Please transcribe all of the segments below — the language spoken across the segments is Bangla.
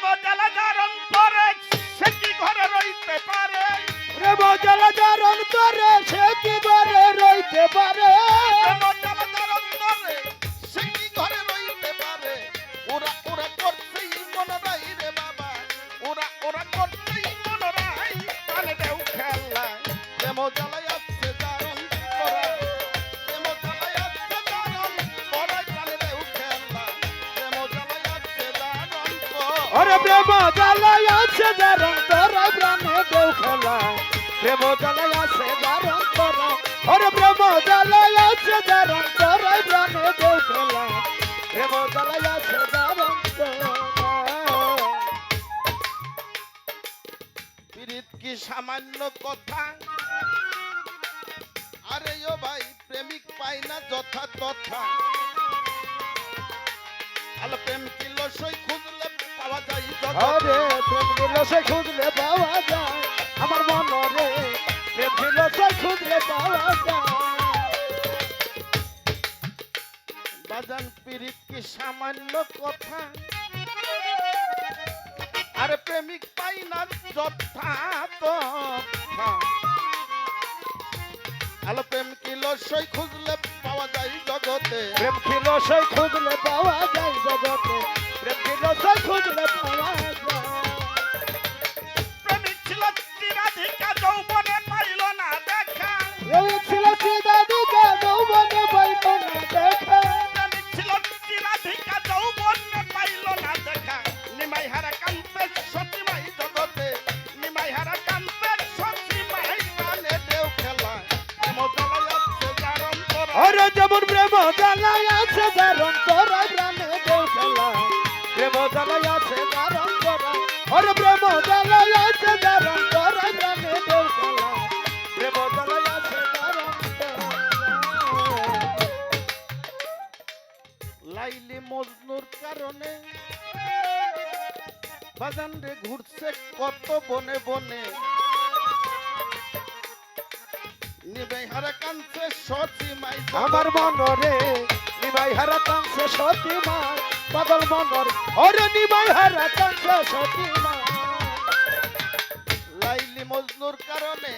প্রেম জ্বালা যার অন্তরে সে কি ঘরে রইতে পারে প্রেম জ্বালা যার অন্তরে সে কি ঘরে রইতে পারে প্রেম জ্বালা যার অন্তরে সে কি ঘরে রইতে পারে ওরা ওরা করতেই মনোরাই রে বাবা ওরা ওরা করতেই মনোরাই কানে দেও খেলা প্রেম জ্বালাই আছে যার অন্তরে প্রেম জ্বালাই আছে যার অন্তরে কানে দেও খেলা প্রেম জ্বালাই আছে যার অন্তরে ওরে প্রেম জ্বালাই আছে যার অন্তরে প্রাণে দেও খেলা প্রেম জ্বালাই আছে যার অন্তরে ওরে প্রেম জ্বালাই আছে যার অন্তরে প্রাণে দেও খেলা প্রেম জ্বালাই আছে যার অন্তরে পীড়িত কি সামান্য কথা আরে ও ভাই প্রেমিক পাই না যথা তথা আলো প্রেম কি লসই খুঁজলে পাওয়া যায় আরে প্রেম দিলসে খুঁজলে পাওয়া যায় আমার মনরে প্রেম দিলসে খুঁজলে পাওয়া যায় বাজান পীড়িত কি সামান্য কথা আরে প্রেমিক পাই না যথা তথা আলো প্রেম কি লসই খুঁজলে পাওয়া যায় জগতে প্রেম দিলসে খুঁজলে পাওয়া যায় জগতে প্রেম দিলসে খুঁজলে পাওয়া যায় প্রেমিক ছিল চিরাধিকা যৌবনে পাইল না দেখা এই ছিল সিদাদিকে যৌবনে পাইল না দেখা প্রেমিক ছিল চিরাধিকা যৌবনে পাইল না দেখা নিমাই হারা কান্তে সতীমাই জগতে নিমাই হারা কান্তে সতীমাই কানে দেও খেলা মজালাই আছে যার অন্তরে আরে যেমন প্রেম জ্বালাই আছে যার অন্তরে প্রাণে দেও খেলা প্রেম জ্বালাই আছে যার অন্তরে আরে প্রেম জ্বালাই আছে যার অন্তরে প্রাণে দেও খেলা প্রেম জ্বালাই আছে যার অন্তরে লাইলি মজনুর কারণে বাজান রে ঘুরছে কত বনে বনে নিবাই হারা কানছে সতীমাই আমার মনরে নিমাই হারা কাংসে সতী মা পাগল মনর ওরে নিমাই হারা কাংসে সতী মা লাইলি মজনুর কারণে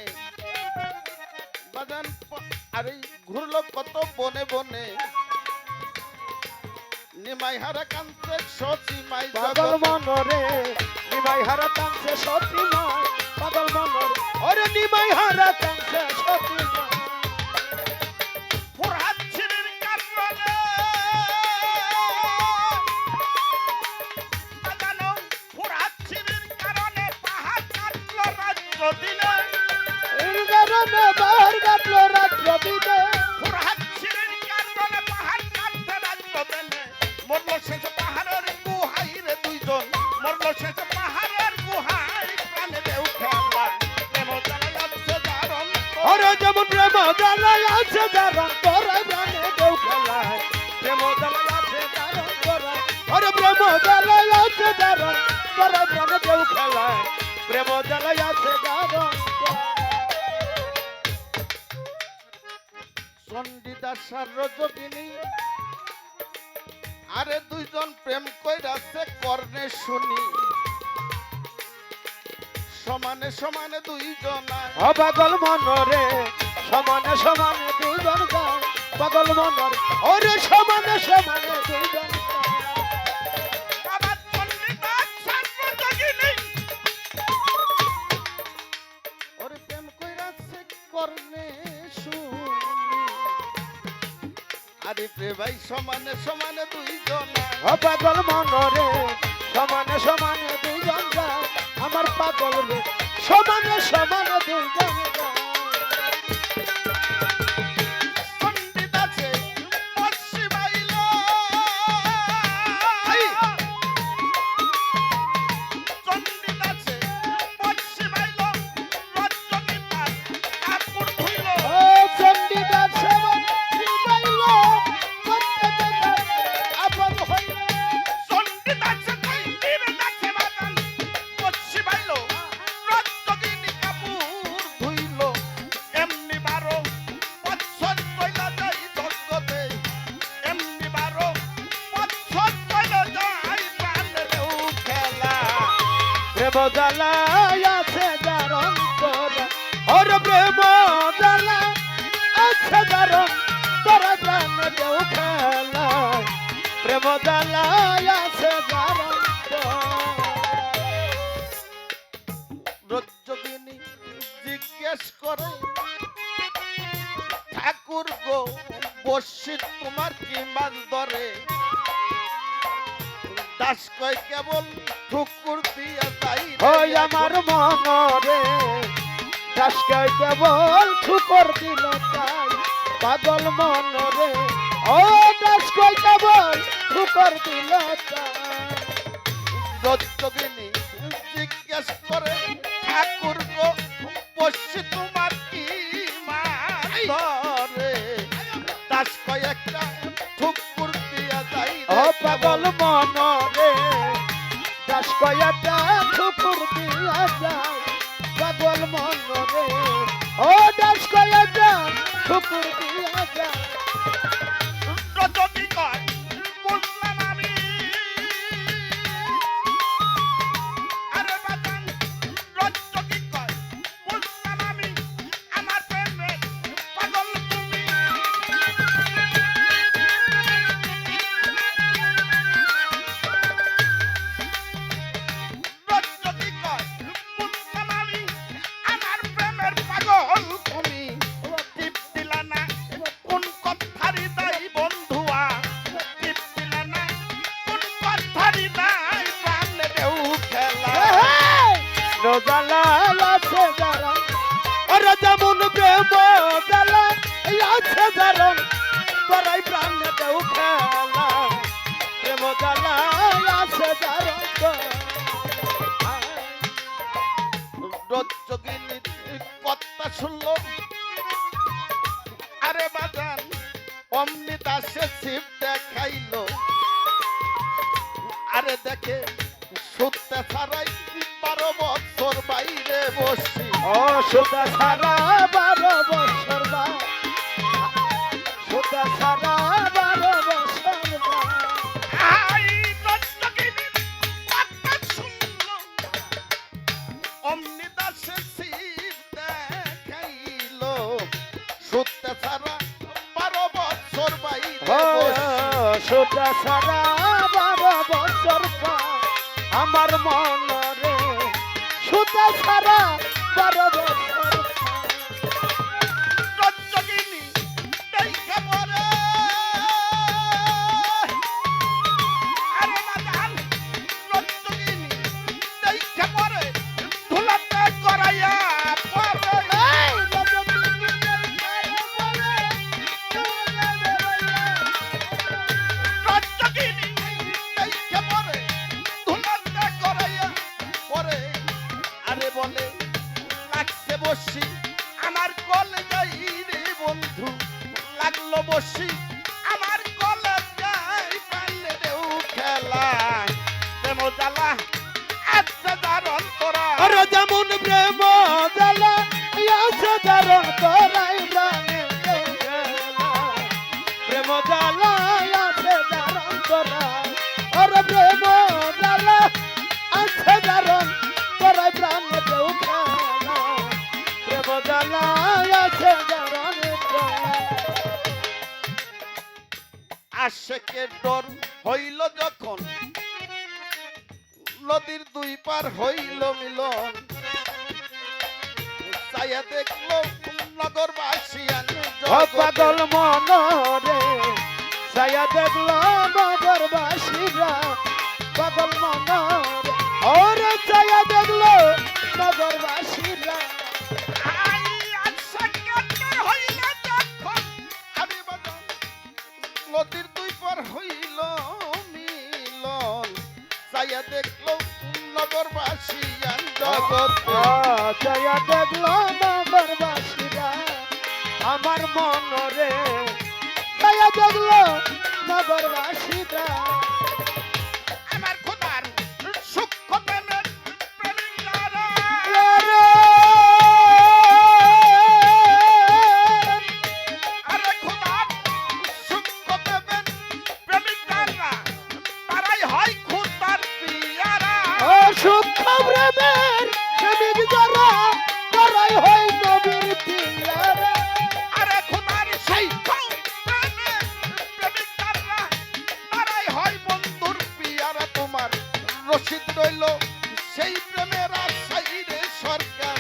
বাজান আরে ঘুরলো কত বনে বনে নিমাই হারা কানছে সতীমাই পাগল মনরে নিমাই হারা কাংসে সতী মা পাগল মনর ওরে নিমাই হারা কাংসে সতী মা ফুরহাদ ছিরির কারণে বাজানো ফুরহাদ ছিরির কারণে পাহাড় কাটলো রাজ্য দিনে এই কারণে বাহার কাটলো রাত্র দিনে ফুরহাদ ছিরির কারণে পাহাড় কাটতে রাজ্য দিনে মরল শেষে পাহাড়ের গুহাই রে দুইজন মরল শেষে পাহাড়ের গুহাই প্রাণে দেও খেলা প্রেম জ্বালাই আছে যার অন্তরে ওরে যেমন প্রেম জ্বালাই আছে যার অন্তরে প্রাণে দেও খেলা প্রেম জ্বালাই আছে যার অন্তরে ওরে প্রেম জ্বালাই আছে যার অন্তরে প্রাণে দেও খেলা প্রেম জ্বালাই আছে যার অন্তরে চণ্ডীদাস আর রজকিনী আরে দুইজন প্রেম কইরাছে কর্ণে শুনি সমানে সমানে দুইজন পাগল মনরে সমানে সমানে দুজন গায় পাগল মনর ওরে সমানে সমানে দুজন বাবা চণ্ডীদাস আর রজকিনী ওরে প্রেম কইরাছে কর্ণে শুনি আরে প্রে ভাই সমানে সমানে দুইজন পাগল মনরে সমানে সমানে দুজন গায় আমার পাগল রে সমানে সমানে দুজন গায় চণ্ডীদাসে বর্ষি বাইল চণ্ডীদাসে বর্ষি বাইল রজকিনী তার কাপড় ধুইল চণ্ডীদাস শিবাইল আপন হইল চণ্ডীদাসে কইর দাসে বাগান বর্ষি বাইল রজকিনী কাপড় ধুইল প্রেম জ্বালায় আছে যার অন্তরে ওরে প্রেম জ্বালা আছে যার অন্তরে প্রাণে দেও খেলা প্রেম জ্বালায় আছে যার রজ্জগিনী জিজ্ঞেস করে ঠাকুর গো বর্ষি তোমার কি মাছ ধরে দাস কয় কেবল ঠুকুর দিয়া যাই রে ওই আমার মনরে দাসকে কেবল ঠুকর দিল তাই পাগল মনরে ও দাসকে কেবল ঠুকর দিল তাই রজ্জগিনী জিজ্ঞেস করে ঠাকুর গো বর্ষি তোমার কি মাছ ধরে দাস কয় একটা ঠুকুর দিয়া যাই ও রে পাগল মনরে দাস কয়টা ঠুকুর দিয়া যায় পাগল মনরে ও দাস কয়টা ঠুকুর দিয়া যায় রজনী কয় বুঝলাম আমি আরে বাজান রজনী কয় বুঝলাম আমি আমার প্রেমে পাগল তুমি রজনী কয় বুঝলাম আমি আমার প্রেমের পাগল তুমি টিপ দিলা না কোন কথারি দাই বন্ধুয়া টিপ দিলা না কোন কথারি দাই প্রাণে দেউ খেলা রোজালা আছে দারণ ওরে যেমন প্রেম জ্বালা আছে দারণ তোরাই প্রাণে দেউ খেলা প্রেম জ্বালা আছে দারণ রজ্জগিনীর কথা শুনলো আরে বাজান অমনি দাসে ছিপ দেখাইলো আরে দেখে সত্যি ছাড়াই 12 বছর বাইরে বসি ও সুতা সারা 12 বছর বা সুতা সারা 12 বছর বা আই রজ্জগিনীর কথা শুনলো অমনি দাসে ছিপ দেখাইলো সত্যি ছাড়া 12 বছর বাইরে বসি সুতা সারা 12 বছর পা আমার মনরে সুতা সারা 12 বছর রজ্জগিনী দেখা পরে আরে বাজান রজ্জগিনী দেখা পরে ধুলাতে করাইয়া পরে রজ্জগিনী দেখা পরে ধুলাতে করাইয়া পরে আরে বলে লাগছে বসি আমার কলে যাই রে বন্ধু লাগলো বসি আমার কলে যাই পারলে দেউ খেলা প্রেম জ্বালা আচ্ছা যার অন্তরা আরে যেমন প্রেম জ্বালা আছে দারণ তোরাই প্রাণে দেউ খেলা প্রেম জ্বালা আছে দারণ তোরাই আরে প্রেম জ্বালা আছে দারণ তোরাই প্রাণে দেউ খেলা প্রেম জ্বালা আছে দারণ তোরাই আশেকের ডর হইল যখন নদীর দুই পার হইল মিলন চাইয়া দেখলো নগরবাসিয়ান ও পাগল মনরে ছায়া দেখলো নগরবাসীরা পাগল মনরে ওরে ছায়া দেখলো নগরবাসীরা নদীর দুই পার হইল মিলন চাইয়া দেখলো নগরবাসিয়ান জগৎ ছায়া দেখলো নগরবাসীরা আমার মনরে ছায়া দেখলো নগরবাসীরা আমার খোদার সূক্ষ্ম প্রেমের প্রেমিকারা আরে খোদার সূক্ষ্ম প্রেমের প্রেমিকারা তারাই হয় খোদার পিয়ারা সূক্ষ্ম প্রেমের প্রেমিক যারা তারাই হয় নবীর পিয়ারা। আরে খোদার সেই প্রেমিক যারা তারাই হয় বন্ধুর পিয়ারা। তোমার রশিদ রইল সেই প্রেমের আশাই রে সরকার,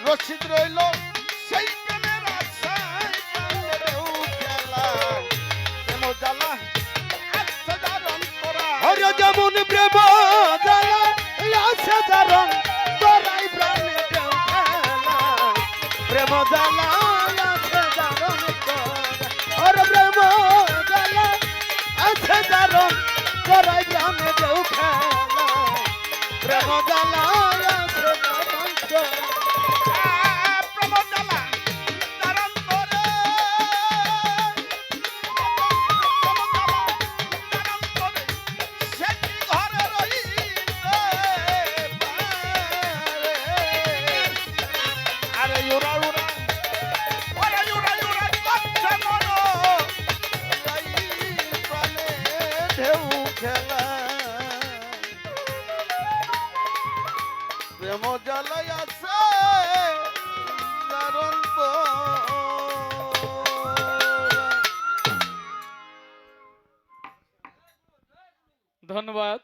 রশিদ রইল সেই প্রেমের আশাই প্রাণেরও খেলা। প্রেম জ্বালা আছে যার অন্তরা, হরে যেমন প্রেম জ্বালা আছে যারণ তোরাই প্রাণে দেও খেলা। প্রেম জ্বালা আছে যারণ হরে প্রেম জ্বালা আছে যারণ তোরাই প্রাণে দেও খেলা। প্রেম জ্বালা আছে যারণ প্রেম জ্বালা যার অন্তরে, প্রেম জ্বালা যার অন্তরে, সে কি ঘরে রইতে পারে। আরে উড়া উড়া, ওরে উড়া উড়া করছে মন, এই প্রাণে ঢেউ খেলা। প্রেম জ্বালাই আছে যার অন্তরে। ধন্যবাদ।